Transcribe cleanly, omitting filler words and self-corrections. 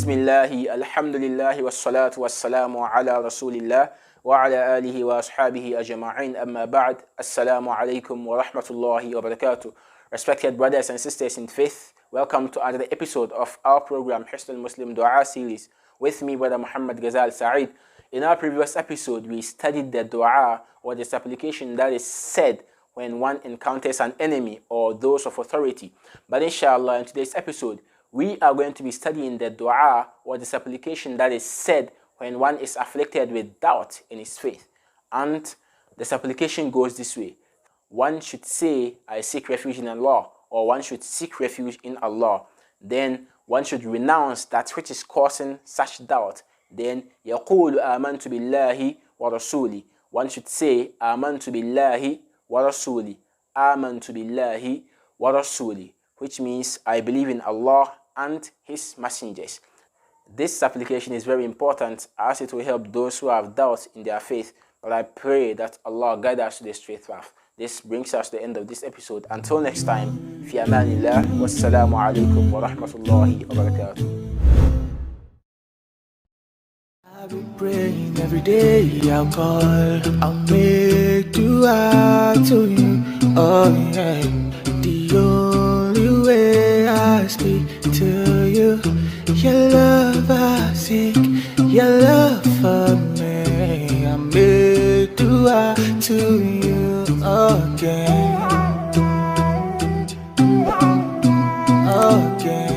Bismillahi, alhamdulillahi, wassalatu wassalamu ala rasulillah wa ala alihi wa ashabihi ajma'in, amma ba'd. Assalamu alaikum wa rahmatullahi wa barakatuh. Respected brothers and sisters in faith, welcome to another episode of our program Hisnul Muslim Series with me, brother Muhammad Gazal Saeed. In our previous episode, we studied the dua, or the supplication that is said when one encounters an enemy or those of authority. But inshallah, in today's episode, we are going to be studying the dua, or the supplication that is said when one is afflicted with doubt in his faith. And the supplication goes this way. One should say, I seek refuge in Allah, or one should seek refuge in Allah. Then one should renounce that which is causing such doubt. Then, يَقُولُ آمَنْتُ بِاللَّهِ وَرَسُولِهِ. One should say, آمَنْتُ بِاللَّهِ وَرَسُولِهِ. آمَنْتُ بِاللَّهِ وَرَسُولِهِ, which means, I believe in Allah and His messengers. This supplication is very important as it will help those who have doubts in their faith. But I pray that Allah guide us to the straight path. This brings us to the end of this episode. Until next time, fi amanillah, wassalamu alaikum wa rahmatullahi wa barakatuh. I'll be praying every day, I'll call, I'll make dua to you, oh yeah. The only way I speak to you, your love I seek, your love for me. I make dua to you again, again.